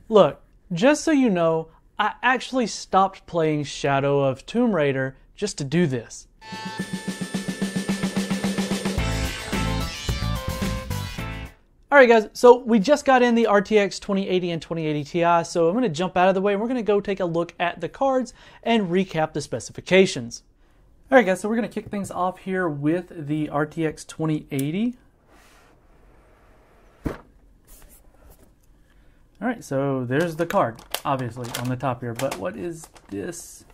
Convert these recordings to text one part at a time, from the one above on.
Look, just so you know, I actually stopped playing Shadow of Tomb Raider just to do this. Alright guys, so we just got in the RTX 2080 and 2080 Ti, so I'm going to jump out of the way and we're going to go take a look at the cards and recap the specifications. Alright guys, so we're going to kick things off here with the RTX 2080. Alright, so there's the card, obviously, on the top here, but what is this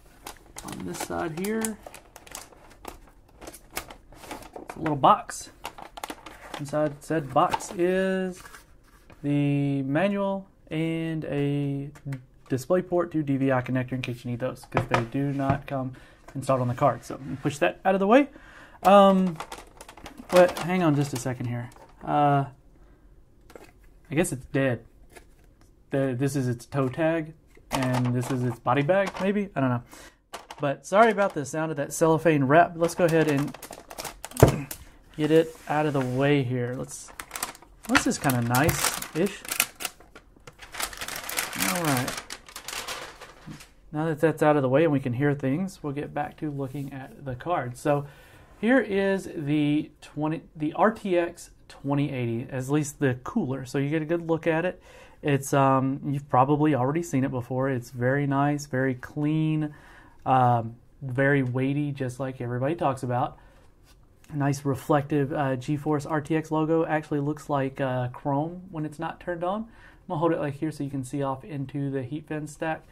on this side here? It's a little box. Inside said box is the manual and a DisplayPort to DVI connector in case you need those, because they do not come installed on the card. So push that out of the way. But hang on just a second here. I guess it's dead. This is its toe tag, and this is its body bag, maybe? I don't know. But sorry about the sound of that cellophane wrap. Let's go ahead and get it out of the way here. This is kind of nice-ish. All right. Now that that's out of the way and we can hear things, we'll get back to looking at the card. So here is the RTX 2080, at least the cooler. So you get a good look at it. It's you've probably already seen it before. It's very nice, very clean, very weighty, just like everybody talks about. Nice reflective GeForce RTX logo. Actually looks like chrome when it's not turned on. I'm gonna hold it like here so you can see off into the heat fin stack.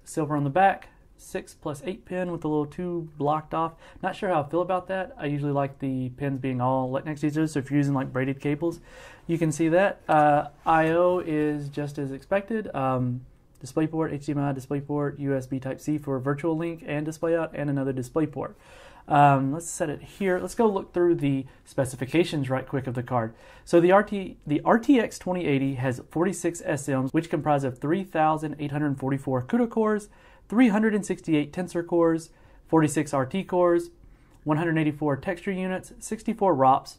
Silver on the back, 6+8 pin with the little 2 blocked off. Not sure how I feel about that. I usually like the pins being all next to each other, so if you're using like braided cables, you can see that. I/O is just as expected. DisplayPort, HDMI, DisplayPort, USB Type-C for virtual link and display out, and another DisplayPort. Let's set it here. Let's go look through the specifications right quick of the card. So the RTX 2080 has 46 SMs, which comprise of 3,844 CUDA cores, 368 tensor cores, 46 RT cores, 184 texture units, 64 ROPs,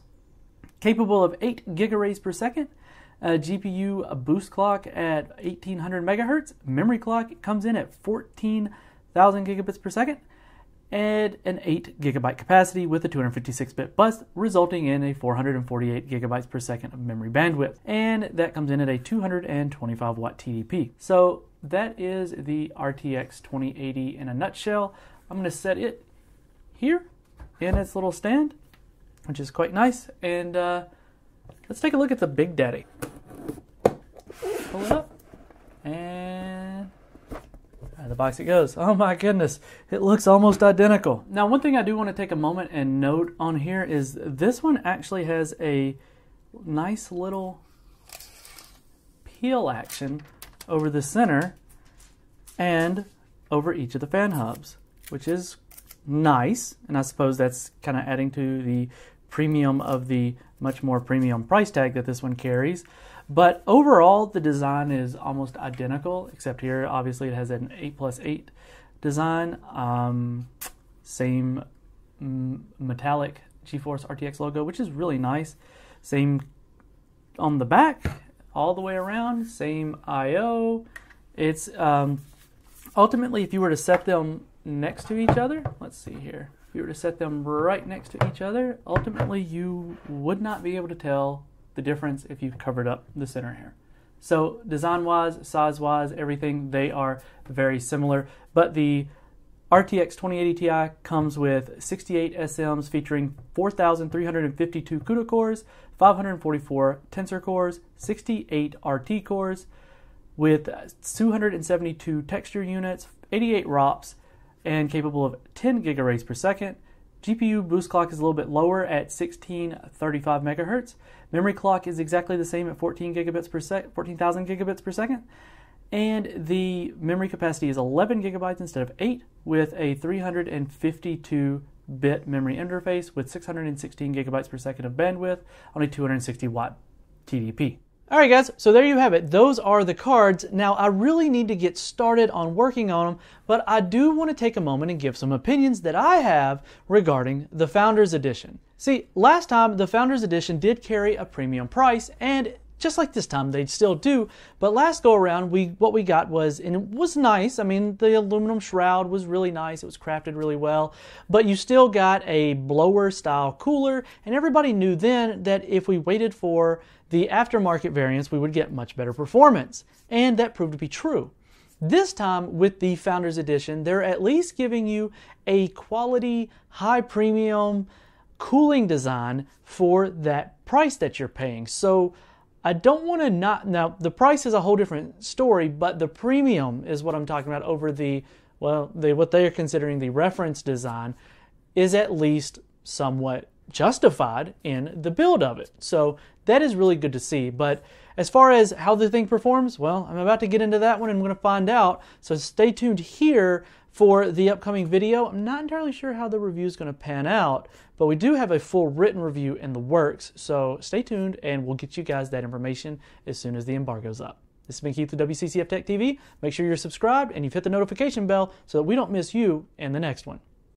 capable of 8 gigaраys per second, a GPU boost clock at 1800 megahertz, memory clock comes in at 14,000 gigabits per second, and an 8 gigabyte capacity with a 256-bit bus, resulting in a 448 gigabytes per second of memory bandwidth. And that comes in at a 225 watt TDP. So that is the RTX 2080 in a nutshell. I'm going to set it here in its little stand, which is quite nice. And let's take a look at the Big Daddy. Pull it up, and out of the box it goes. Oh my goodness, it looks almost identical. Now, one thing I do want to take a moment and note on here is this one actually has a nice little peel action over the center and over each of the fan hubs, which is nice, and I suppose that's kind of adding to the premium of the much more premium price tag that this one carries. But overall, the design is almost identical, except here, obviously, it has an 8+8 design. Same metallic GeForce RTX logo, which is really nice. Same on the back, all the way around. Same I/O. It's ultimately, if you were to set them next to each other, let's see here. If you were to set them right next to each other, ultimately, you would not be able to tell the difference if you've covered up the center here. So design-wise, size-wise, everything, they are very similar. But the RTX 2080 Ti comes with 68 SMs featuring 4,352 CUDA cores, 544 tensor cores, 68 RT cores, with 272 texture units, 88 ROPs, and capable of 10 gigaраys per second. GPU boost clock is a little bit lower at 1635 megahertz. Memory clock is exactly the same at 14,000 gigabits per second. And the memory capacity is 11 gigabytes instead of 8, with a 352-bit memory interface with 616 gigabytes per second of bandwidth on a 260 watt TDP. Alright guys, so there you have it. Those are the cards. Now I really need to get started on working on them, but I do want to take a moment and give some opinions that I have regarding the Founders Edition. See, last time the Founders Edition did carry a premium price, and just like this time, they'd still do. But last go around, what we got was, and it was nice. I mean, the aluminum shroud was really nice. It was crafted really well. But you still got a blower style cooler, and everybody knew then that if we waited for the aftermarket variants, we would get much better performance. And that proved to be true. This time with the Founders Edition, they're at least giving you a quality, high premium cooling design for that price that you're paying. So I don't want to not, now the price is a whole different story, but the premium is what I'm talking about over the, well, what they are considering the reference design is at least somewhat justified in the build of it. So that is really good to see. But as far as how the thing performs, well, I'm about to get into that one and I'm going to find out. So stay tuned here for the upcoming video. I'm not entirely sure how the review is going to pan out, but we do have a full written review in the works. So stay tuned and we'll get you guys that information as soon as the embargo's up. This has been Keith with WCCF Tech TV. Make sure you're subscribed and you've hit the notification bell so that we don't miss you in the next one.